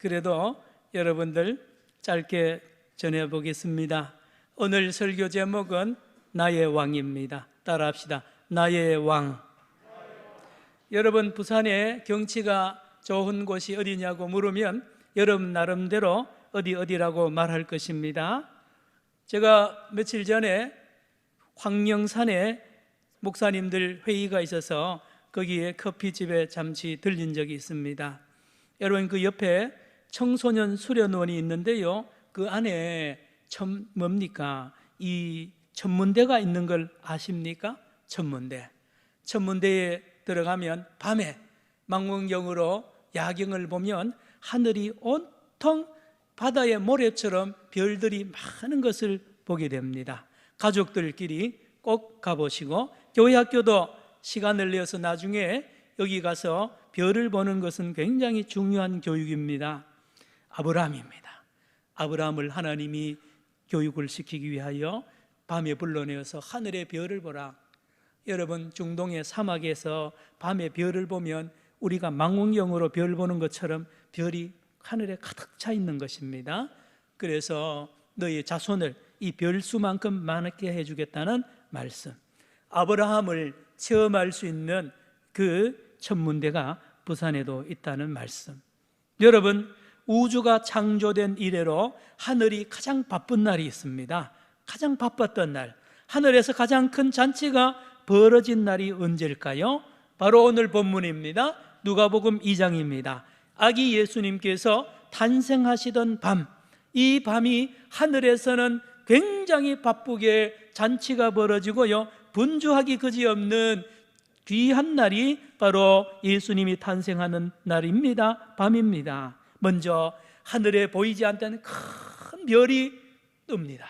그래도 여러분들 짧게 전해보겠습니다. 오늘 설교 제목은 나의 왕입니다. 따라합시다. 나의 왕. 여러분, 부산에 경치가 좋은 곳이 어디냐고 물으면 여러분 나름대로 어디라고 말할 것입니다. 제가 며칠 전에 황령산에 목사님들 회의가 있어서 거기에 커피집에 잠시 들린 적이 있습니다. 여러분, 그 옆에 청소년 수련원이 있는데요, 그 안에 뭡니까? 이 천문대가 있는 걸 아십니까? 천문대에 들어가면 밤에 망원경으로 야경을 보면 하늘이 온통 바다의 모래처럼 별들이 많은 것을 보게 됩니다. 가족들끼리 꼭 가보시고, 교회 학교도 시간을 내어서 나중에 여기 가서 별을 보는 것은 굉장히 중요한 교육입니다. 아브라함입니다. 아브라함을 하나님이 교육을 시키기 위하여 밤에 불러내어서 하늘의 별을 보라. 여러분, 중동의 사막에서 밤에 별을 보면 우리가 망원경으로 별 보는 것처럼 별이 하늘에 가득 차 있는 것입니다. 그래서 너희 자손을 이 별수만큼 많게 해주겠다는 말씀, 아브라함을 체험할 수 있는 그 천문대가 부산에도 있다는 말씀. 여러분, 우주가 창조된 이래로 하늘이 가장 바쁜 날이 있습니다. 가장 바빴던 날, 하늘에서 가장 큰 잔치가 벌어진 날이 언제일까요? 바로 오늘 본문입니다. 누가복음 2장입니다. 아기 예수님께서 탄생하시던 밤, 이 밤이 하늘에서는 굉장히 바쁘게 잔치가 벌어지고요, 분주하기 그지없는 귀한 날이 바로 예수님이 탄생하는 날입니다. 밤입니다. 먼저 하늘에 보이지 않던 큰 별이 뜹니다.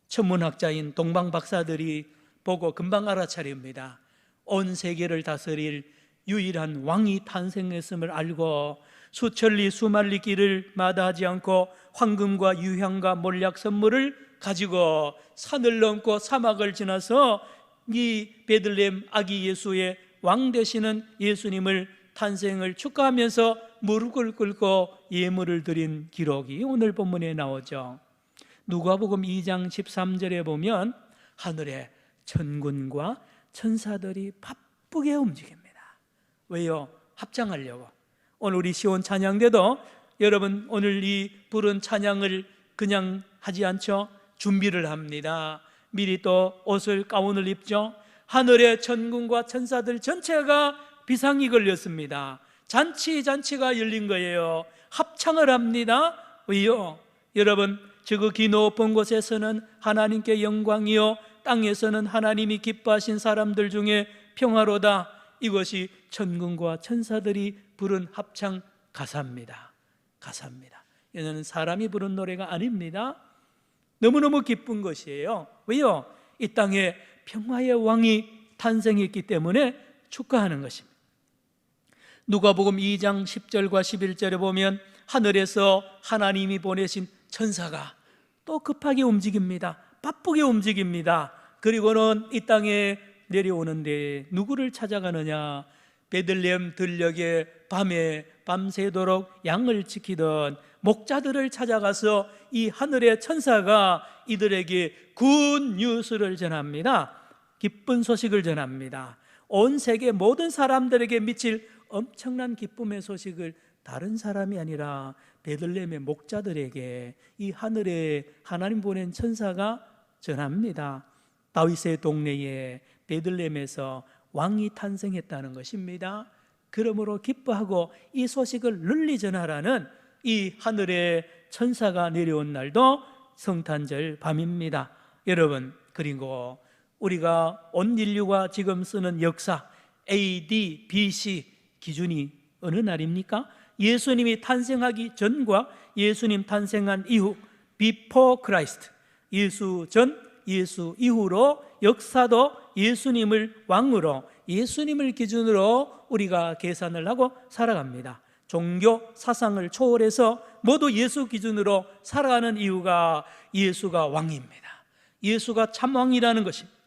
천문학자인 동방 박사들이 보고 금방 알아차립니다. 온 세계를 다스릴 유일한 왕이 탄생했음을 알고 수천리 수만리 길을 마다하지 않고 황금과 유향과 몰약 선물을 가지고 산을 넘고 사막을 지나서 이 베들레헴 아기 예수의 왕 되시는 예수님을 탄생을 축하하면서 무릎을 꿇고 예물을 드린 기록이 오늘 본문에 나오죠. 누가복음 2장 13절에 보면 하늘에 천군과 천사들이 바쁘게 움직입니다. 왜요? 합창하려고. 오늘 우리 시온 찬양대도 여러분, 오늘 이 부른 찬양을 그냥 하지 않죠. 준비를 합니다. 미리 또 옷을, 가운을 입죠. 하늘의 천군과 천사들 전체가 비상이 걸렸습니다. 잔치가 열린 거예요. 합창을 합니다. 왜요? 여러분, 지극히 높은 곳에서는 하나님께 영광이요, 땅에서는 하나님이 기뻐하신 사람들 중에 평화로다. 이것이 천군과 천사들이 부른 합창 가사입니다. 이는 사람이 부른 노래가 아닙니다. 너무너무 기쁜 것이에요. 왜요? 이 땅에 평화의 왕이 탄생했기 때문에 축하하는 것입니다. 누가복음 2장 10절과 11절에 보면 하늘에서 하나님이 보내신 천사가 또 급하게 움직입니다. 바쁘게 움직입니다. 그리고는 이 땅에 내려오는데 누구를 찾아가느냐? 베들레헴 들녘에 밤에 밤새도록 양을 지키던 목자들을 찾아가서 이 하늘의 천사가 이들에게 굿 뉴스를 전합니다. 기쁜 소식을 전합니다. 온 세계 모든 사람들에게 미칠 엄청난 기쁨의 소식을 다른 사람이 아니라 베들레헴의 목자들에게 이 하늘에 하나님 보낸 천사가 전합니다. 다윗의 동네에 베들레헴에서 왕이 탄생했다는 것입니다. 그러므로 기뻐하고 이 소식을 널리 전하라는 이 하늘의 천사가 내려온 날도 성탄절 밤입니다. 여러분, 그리고 우리가 온 인류가 지금 쓰는 역사 AD, BC 기준이 어느 날입니까? 예수님이 탄생하기 전과 예수님 탄생한 이후, Before Christ, 예수 전, 예수 이후로 역사도 예수님을 왕으로, 예수님을 기준으로 우리가 계산을 하고 살아갑니다. 종교 사상을 초월해서 모두 예수 기준으로 살아가는 이유가 예수가 왕입니다. 예수가 참왕이라는 것입니다.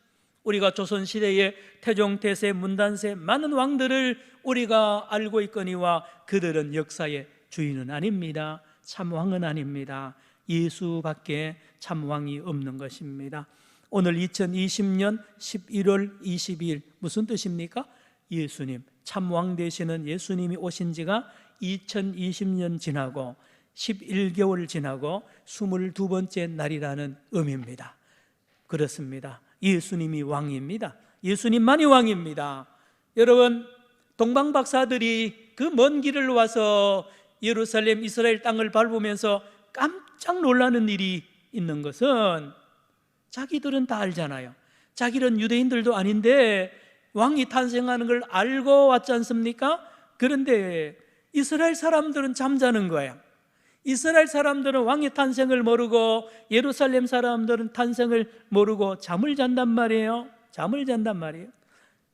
우리가 조선시대의 태종, 태세, 문단세 많은 왕들을 우리가 알고 있거니와 그들은 역사의 주인은 아닙니다. 참왕은 아닙니다. 예수밖에 참왕이 없는 것입니다. 오늘 2020년 11월 22일 무슨 뜻입니까? 예수님, 참왕 되시는 예수님이 오신 지가 2020년 지나고 11개월 지나고 22번째 날이라는 의미입니다. 그렇습니다. 예수님이 왕입니다. 예수님만이 왕입니다. 여러분, 동방박사들이 그 먼 길을 와서 예루살렘 이스라엘 땅을 밟으면서 깜짝 놀라는 일이 있는 것은 자기들은 다 알잖아요. 자기는 유대인들도 아닌데 왕이 탄생하는 걸 알고 왔지 않습니까? 그런데 이스라엘 사람들은 잠자는 거예요. 이스라엘 사람들은 왕의 탄생을 모르고 예루살렘 사람들은 탄생을 모르고 잠을 잔단 말이에요. 잠을 잔단 말이에요.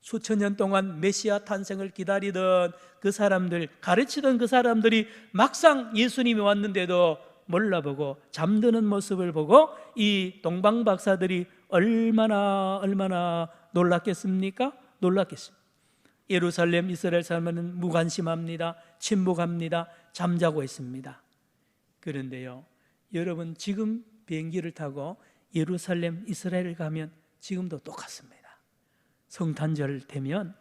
수천 년 동안 메시아 탄생을 기다리던 그 사람들, 가르치던 그 사람들이 막상 예수님이 왔는데도 몰라보고 잠드는 모습을 보고 이 동방박사들이 얼마나 놀랐겠습니까? 놀랐겠습니다. 예루살렘 이스라엘 사람은 무관심합니다. 침묵합니다. 잠자고 있습니다. 그런데요, 여러분, 지금 비행기를 타고 예루살렘 이스라엘을 가면 지금도 똑같습니다. 성탄절 되면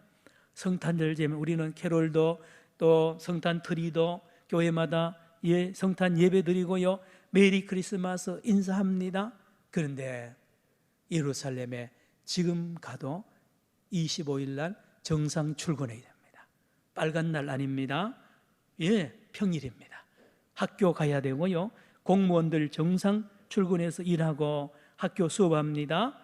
우리는 캐롤도 또 성탄 트리도 교회마다 성탄 예배 드리고요, 메리 크리스마스 인사합니다. 그런데 예루살렘에 지금 가도 25일 날 정상 출근해야 됩니다. 빨간 날 아닙니다. 평일입니다. 학교 가야 되고요, 공무원들 정상 출근해서 일하고 학교 수업합니다.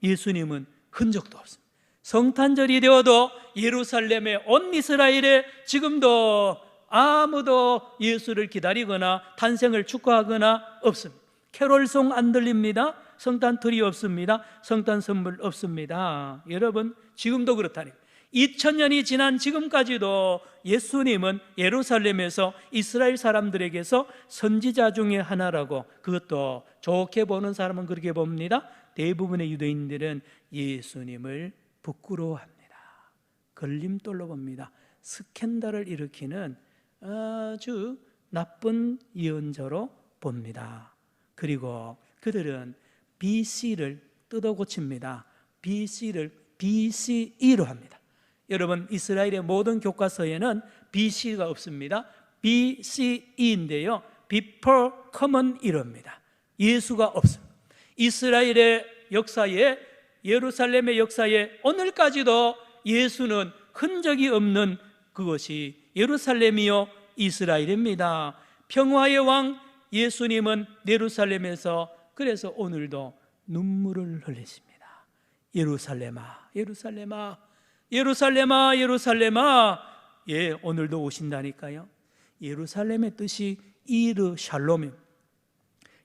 예수님은 흔적도 없습니다. 성탄절이 되어도 예루살렘에 온 이스라엘에 지금도 아무도 예수를 기다리거나 탄생을 축하하거나 없습니다. 캐롤송 안 들립니다. 성탄 트리 없습니다. 성탄 선물 없습니다. 여러분, 지금도 그렇다니까. 2000년이 지난 지금까지도 예수님은 예루살렘에서 이스라엘 사람들에게서 선지자 중에 하나라고, 그것도 좋게 보는 사람은 그렇게 봅니다. 대부분의 유대인들은 예수님을 부끄러워합니다. 걸림돌로 봅니다. 스캔들을 일으키는 아주 나쁜 예언자로 봅니다. 그리고 그들은 BC를 뜯어 고칩니다. BC를 BCE로 합니다. 여러분, 이스라엘의 모든 교과서에는 BC가 없습니다. BCE인데요, Before Common Era입니다. 예수가 없습니다. 이스라엘의 역사에, 예루살렘의 역사에 오늘까지도 예수는 흔적이 없는 그것이 예루살렘이요 이스라엘입니다. 평화의 왕 예수님은 예루살렘에서, 그래서 오늘도 눈물을 흘리십니다. 예루살렘아, 예루살렘아, 예루살렘아, 예루살렘아. 오늘도 오신다니까요. 예루살렘의 뜻이 이르 샬롬입니다.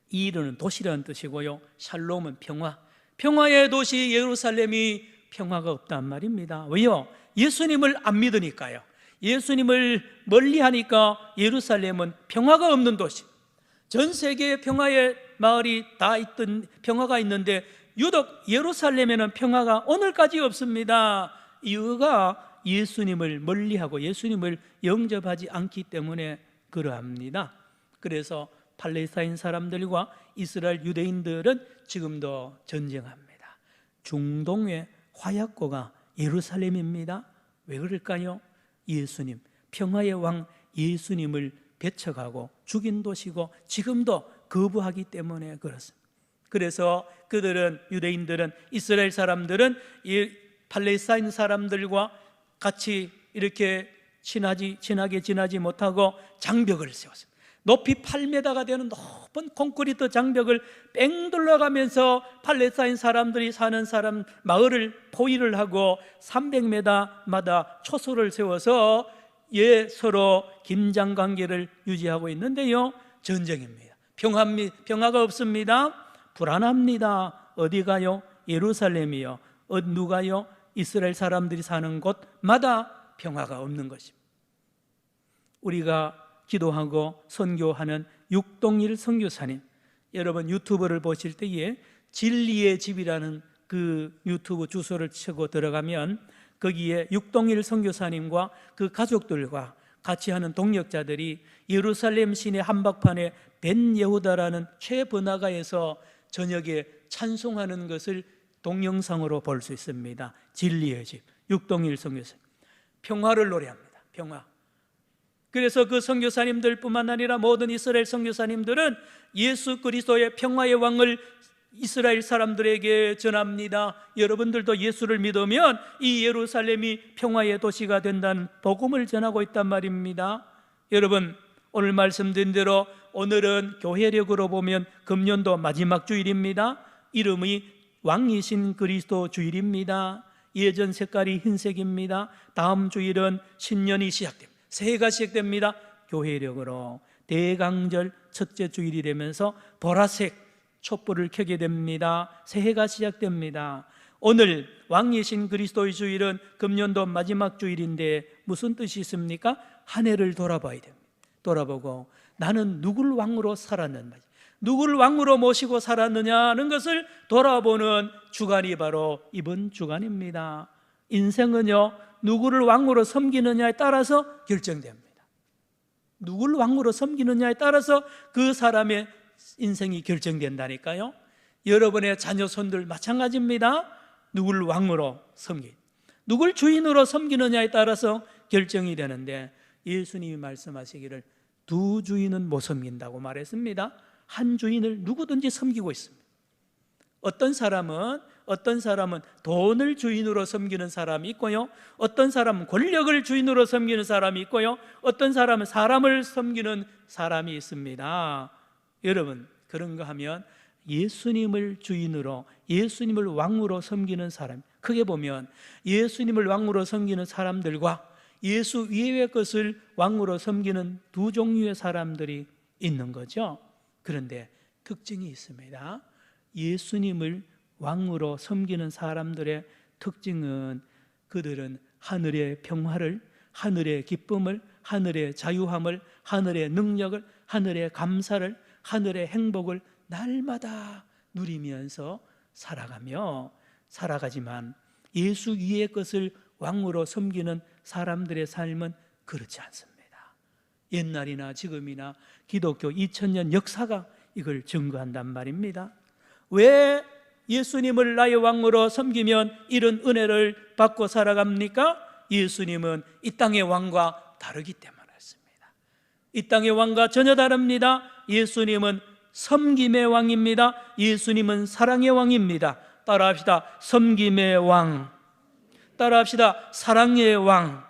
이르는 도시라는 뜻이고요, 샬롬은 평화. 평화의 도시 예루살렘이 평화가 없단 말입니다. 왜요? 예수님을 안 믿으니까요. 예수님을 멀리하니까 예루살렘은 평화가 없는 도시. 전 세계에 평화의 마을이 다 있던 평화가 있는데 유독 예루살렘에는 평화가 오늘까지 없습니다. 이유가 예수님을 멀리하고 예수님을 영접하지 않기 때문에 그러합니다. 그래서 팔레스타인 사람들과 이스라엘 유대인들은 지금도 전쟁합니다. 중동의 화약고가 예루살렘입니다. 왜 그럴까요? 예수님, 평화의 왕 예수님을 배척하고 죽인 도시고 지금도 거부하기 때문에 그렇습니다. 그래서 그들은, 유대인들은, 이스라엘 사람들은 이 팔레스타인 사람들과 같이 이렇게 친하게 지나지 못하고 장벽을 세웠습니다. 높이 8m가 되는 높은 콘크리트 장벽을 뺑 둘러가면서 팔레스타인 사람들이 사는 마을을 포위를 하고 300m마다 초소를 세워서 서로 긴장 관계를 유지하고 있는데요, 전쟁입니다. 평화가 없습니다. 불안합니다. 어디 가요? 예루살렘이요. 누가요? 이스라엘 사람들이 사는 곳마다 평화가 없는 것입니다. 우리가 기도하고 선교하는 육동일 선교사님, 여러분 유튜브를 보실 때에 진리의 집이라는 그 유튜브 주소를 치고 들어가면 거기에 육동일 선교사님과 그 가족들과 같이 하는 동역자들이 예루살렘 시내 한복판에 벤 예후다라는 최번화가에서 저녁에 찬송하는 것을 동영상으로 볼 수 있습니다. 진리의 집, 육동일 선교사님, 평화를 노래합니다. 평화. 그래서 그 선교사님들뿐만 아니라 모든 이스라엘 선교사님들은 예수 그리스도의 평화의 왕을 이스라엘 사람들에게 전합니다. 여러분들도 예수를 믿으면 이 예루살렘이 평화의 도시가 된다는 복음을 전하고 있단 말입니다. 여러분, 오늘 말씀드린 대로 오늘은 교회력으로 보면 금년도 마지막 주일입니다. 이름이 왕이신 그리스도 주일입니다. 예전 색깔이 흰색입니다. 다음 주일은 신년이 시작됩니다. 새해가 시작됩니다. 교회력으로 대강절 첫째 주일이 되면서 보라색 촛불을 켜게 됩니다. 새해가 시작됩니다. 오늘 왕이신 그리스도의 주일은 금년도 마지막 주일인데 무슨 뜻이 있습니까? 한 해를 돌아봐야 됩니다. 돌아보고 나는 누굴 왕으로 살았는가, 누구를 왕으로 모시고 살았느냐는 것을 돌아보는 주간이 바로 이번 주간입니다. 인생은요, 누구를 왕으로 섬기느냐에 따라서 결정됩니다. 누구를 왕으로 섬기느냐에 따라서 그 사람의 인생이 결정된다니까요. 여러분의 자녀손들 마찬가지입니다. 누구를 왕으로 섬기, 누굴 주인으로 섬기느냐에 따라서 결정이 되는데, 예수님이 말씀하시기를 두 주인은 못 섬긴다고 말했습니다. 한 주인을 누구든지 섬기고 있습니다. 어떤 사람은 돈을 주인으로 섬기는 사람이 있고요, 어떤 사람은 권력을 주인으로 섬기는 사람이 있고요, 어떤 사람은 사람을 섬기는 사람이 있습니다. 여러분, 그런가 하면 예수님을 주인으로, 예수님을 왕으로 섬기는 사람, 크게 보면 예수님을 왕으로 섬기는 사람들과 예수 위의 것을 왕으로 섬기는 두 종류의 사람들이 있는 거죠. 그런데 특징이 있습니다. 예수님을 왕으로 섬기는 사람들의 특징은 그들은 하늘의 평화를, 하늘의 기쁨을, 하늘의 자유함을, 하늘의 능력을, 하늘의 감사를, 하늘의 행복을 날마다 누리면서 살아가지만 예수 위의 것을 왕으로 섬기는 사람들의 삶은 그렇지 않습니다. 옛날이나 지금이나 기독교 2000년 역사가 이걸 증거한단 말입니다. 왜 예수님을 나의 왕으로 섬기면 이런 은혜를 받고 살아갑니까? 예수님은 이 땅의 왕과 다르기 때문이었습니다. 이 땅의 왕과 전혀 다릅니다. 예수님은 섬김의 왕입니다. 예수님은 사랑의 왕입니다. 따라합시다. 섬김의 왕. 따라합시다. 사랑의 왕.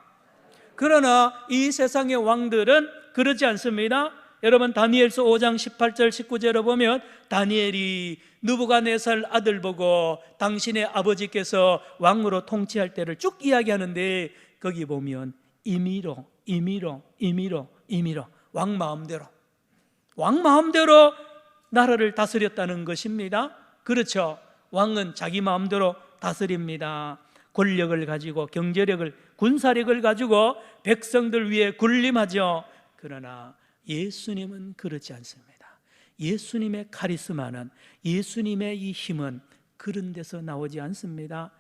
그러나 이 세상의 왕들은 그러지 않습니다. 여러분, 다니엘서 5장 18절 19절을 보면 다니엘이 느부갓네살 아들 보고 당신의 아버지께서 왕으로 통치할 때를 쭉 이야기하는데, 거기 보면 임의로 왕 마음대로 나라를 다스렸다는 것입니다. 그렇죠. 왕은 자기 마음대로 다스립니다. 권력을 가지고, 경제력을, 군사력을 가지고 백성들 위해 군림하죠. 그러나 예수님은 그렇지 않습니다. 예수님의 카리스마는, 예수님의 이 힘은 그런 데서 나오지 않습니다.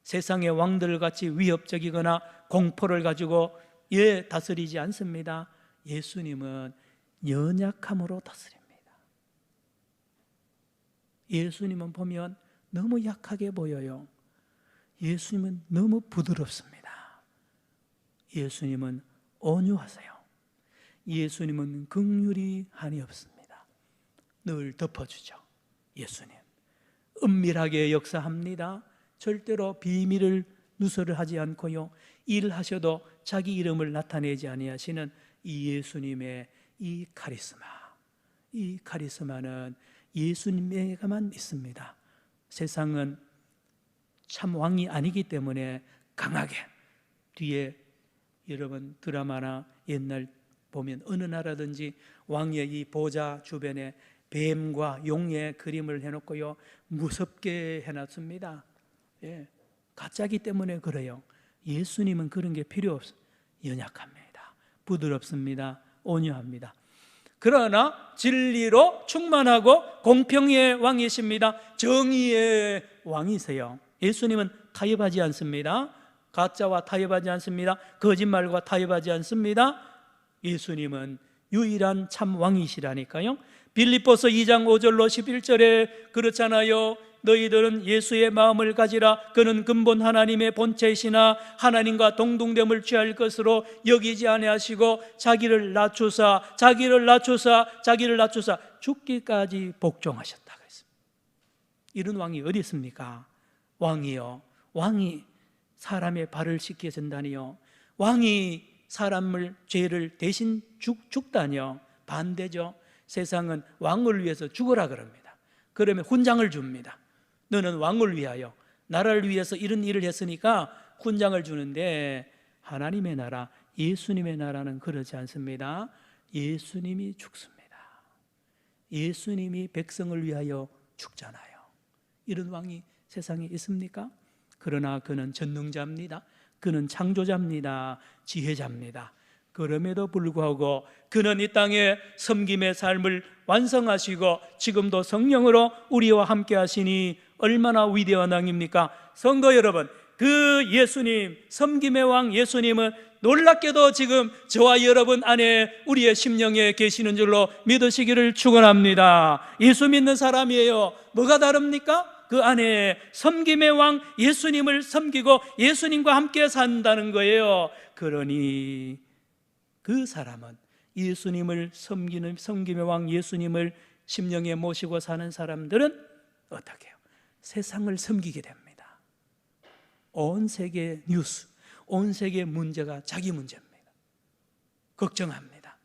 세상의 왕들같이 위협적이거나 공포를 가지고 다스리지 않습니다. 예수님은 연약함으로 다스립니다. 예수님은 보면 너무 약하게 보여요. 예수님은 너무 부드럽습니다. 예수님은 온유하세요. 예수님은 긍휼이 한이 없습니다. 늘 덮어주죠. 예수님 은밀하게 역사합니다. 절대로 비밀을 누설을 하지 않고요, 일하셔도 자기 이름을 나타내지 아니하시는 이 예수님의 이 카리스마는 예수님에게만 있습니다. 세상은 참 왕이 아니기 때문에 강하게, 뒤에 여러분 드라마나 옛날 보면 어느 나라든지 왕의 이 보좌 주변에 뱀과 용의 그림을 해놓고요, 무섭게 해놨습니다. 가짜기 때문에 그래요. 예수님은 그런 게 필요 없어요. 연약합니다. 부드럽습니다. 온유합니다. 그러나 진리로 충만하고 공평의 왕이십니다. 정의의 왕이세요. 예수님은 타협하지 않습니다. 가짜와 타협하지 않습니다. 거짓말과 타협하지 않습니다. 예수님은 유일한 참 왕이시라니까요. 빌립보서 2장 5절로 11절에 그렇잖아요. 너희들은 예수의 마음을 가지라. 그는 근본 하나님의 본체이시나 하나님과 동등됨을 취할 것으로 여기지 아니하시고 자기를 낮추사 죽기까지 복종하셨다 그랬습니다. 이런 왕이 어디 있습니까? 왕이요, 왕이 사람의 발을 씻겨준다니요, 왕이 사람을 죄를 대신 죽다니요. 반대죠. 세상은 왕을 위해서 죽으라 그럽니다. 그러면 훈장을 줍니다. 너는 왕을 위하여, 나라를 위해서 이런 일을 했으니까 훈장을 주는데, 하나님의 나라, 예수님의 나라는 그러지 않습니다. 예수님이 죽습니다. 예수님이 백성을 위하여 죽잖아요. 이런 왕이 세상에 있습니까? 그러나 그는 전능자입니다. 그는 창조자입니다. 지혜자입니다. 그럼에도 불구하고 그는 이 땅에 섬김의 삶을 완성하시고 지금도 성령으로 우리와 함께 하시니 얼마나 위대한 왕입니까? 성도 여러분, 그 예수님, 섬김의 왕 예수님은 놀랍게도 지금 저와 여러분 안에 우리의 심령에 계시는 줄로 믿으시기를 축원합니다. 예수 믿는 사람이에요. 뭐가 다릅니까? 그 안에 섬김의 왕 예수님을 섬기고 예수님과 함께 산다는 거예요. 그러니 그 사람은 예수님을 섬기는 섬김의 왕 예수님을 심령에 모시고 사는 사람들은 어떻게 해요? 세상을 섬기게 됩니다. 온 세계 뉴스, 온 세계 문제가 자기 문제입니다. 걱정합니다.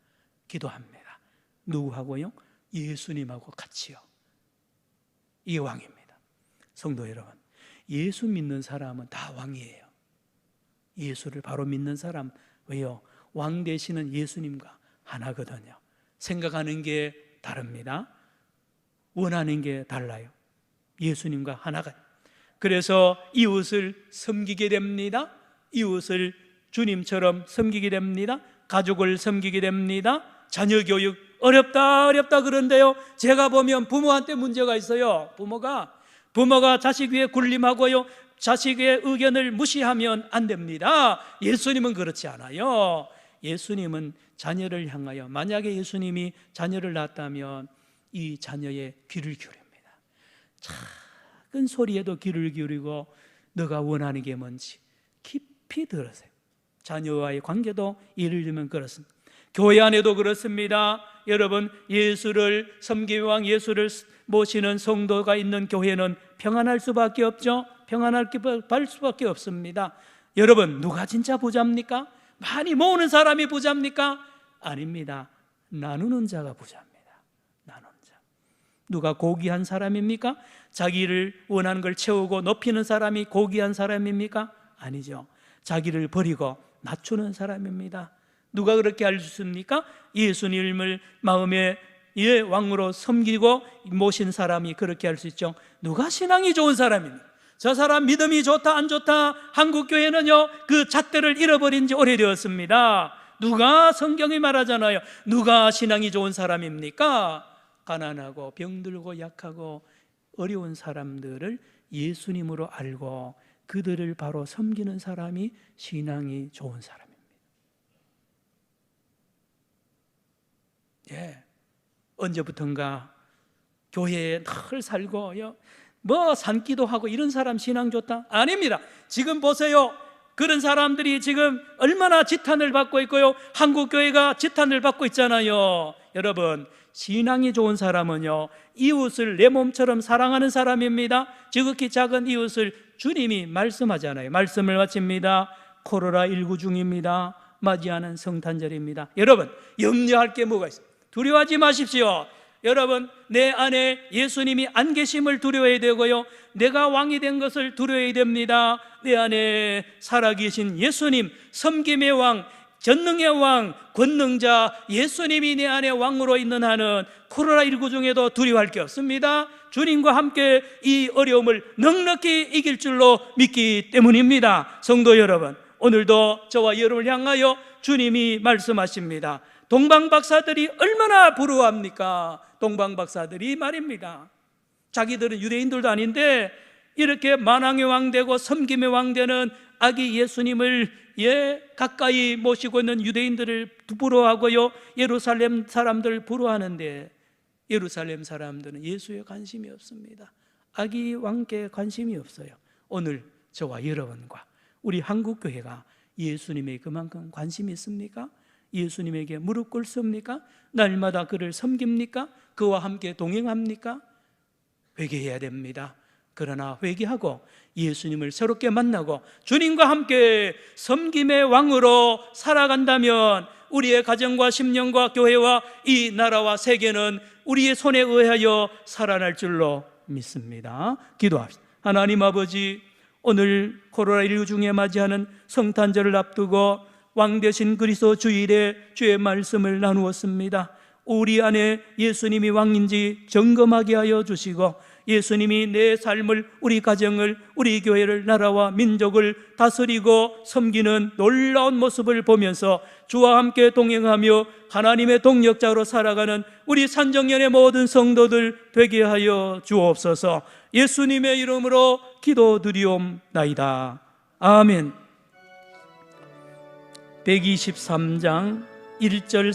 기도합니다. 누구하고요? 예수님하고 같이요. 이 왕입니다. 성도 여러분, 예수 믿는 사람은 다 왕이에요. 예수를 바로 믿는 사람, 왜요? 왕 되시는 예수님과 하나거든요. 생각하는 게 다릅니다. 원하는 게 달라요. 예수님과 하나가. 그래서 이웃을 섬기게 됩니다. 이웃을 주님처럼 섬기게 됩니다. 가족을 섬기게 됩니다. 자녀 교육 어렵다 그런데요, 제가 보면 부모한테 문제가 있어요. 부모가 자식 위에 군림하고요, 자식의 의견을 무시하면 안 됩니다. 예수님은 그렇지 않아요. 예수님은 자녀를 향하여, 만약에 예수님이 자녀를 낳았다면 이 자녀의 귀를 기울입니다. 작은 소리에도 귀를 기울이고 너가 원하는 게 뭔지 깊이 들으세요. 자녀와의 관계도 예를 들면 그렇습니다. 교회 안에도 그렇습니다. 여러분, 예수를 섬기는 왕 예수를 모시는 성도가 있는 교회는 평안할 수밖에 없죠. 평안할 수밖에 없습니다. 여러분, 누가 진짜 부자입니까? 많이 모으는 사람이 부자입니까? 아닙니다. 나누는 자가 부자입니다. 나누는 자. 누가 고귀한 사람입니까? 자기를 원하는 걸 채우고 높이는 사람이 고귀한 사람입니까? 아니죠. 자기를 버리고 낮추는 사람입니다. 누가 그렇게 할 수 있습니까? 예수님을 마음의 왕으로 섬기고 모신 사람이 그렇게 할 수 있죠. 누가 신앙이 좋은 사람입니까? 저 사람 믿음이 좋다 안 좋다, 한국교회는요 그 잣대를 잃어버린 지 오래되었습니다. 누가, 성경이 말하잖아요, 누가 신앙이 좋은 사람입니까? 가난하고 병들고 약하고 어려운 사람들을 예수님으로 알고 그들을 바로 섬기는 사람이 신앙이 좋은 사람입니다. 예, 언제부턴가 교회에 늘 살고요, 뭐 산기도 하고 이런 사람 신앙 좋다? 아닙니다. 지금 보세요, 그런 사람들이 지금 얼마나 지탄을 받고 있고요, 한국교회가 지탄을 받고 있잖아요. 여러분, 신앙이 좋은 사람은요 이웃을 내 몸처럼 사랑하는 사람입니다. 지극히 작은 이웃을 주님이 말씀하잖아요. 말씀을 마칩니다. 코로나19 중입니다. 맞이하는 성탄절입니다. 여러분, 염려할 게 뭐가 있어요? 두려워하지 마십시오. 여러분, 내 안에 예수님이 안 계심을 두려워해야 되고요, 내가 왕이 된 것을 두려워해야 됩니다. 내 안에 살아계신 예수님, 섬김의 왕, 전능의 왕, 권능자 예수님이 내 안에 왕으로 있는 한은 코로나19 중에도 두려워할 게 없습니다. 주님과 함께 이 어려움을 넉넉히 이길 줄로 믿기 때문입니다. 성도 여러분, 오늘도 저와 여러분을 향하여 주님이 말씀하십니다. 동방박사들이 얼마나 부러워합니까? 동방박사들이 말입니다, 자기들은 유대인들도 아닌데 이렇게 만왕의 왕 되고 섬김의 왕 되는 아기 예수님을 가까이 모시고 있는 유대인들을 부러워하고요, 예루살렘 사람들 부러워하는데 예루살렘 사람들은 예수에 관심이 없습니다. 아기 왕께 관심이 없어요. 오늘 저와 여러분과 우리 한국교회가 예수님에게 그만큼 관심이 있습니까? 예수님에게 무릎 꿇습니까? 날마다 그를 섬깁니까? 그와 함께 동행합니까? 회개해야 됩니다. 그러나 회개하고 예수님을 새롭게 만나고 주님과 함께 섬김의 왕으로 살아간다면 우리의 가정과 심령과 교회와 이 나라와 세계는 우리의 손에 의하여 살아날 줄로 믿습니다. 기도합시다. 하나님 아버지, 오늘 코로나19 중에 맞이하는 성탄절을 앞두고 왕 되신 그리스도 주일에 주의 말씀을 나누었습니다. 우리 안에 예수님이 왕인지 점검하게 하여 주시고 예수님이 내 삶을, 우리 가정을, 우리 교회를, 나라와 민족을 다스리고 섬기는 놀라운 모습을 보면서 주와 함께 동행하며 하나님의 동력자로 살아가는 우리 산정연의 모든 성도들 되게 하여 주옵소서. 예수님의 이름으로 기도드리옵나이다. 아멘. 123장 1절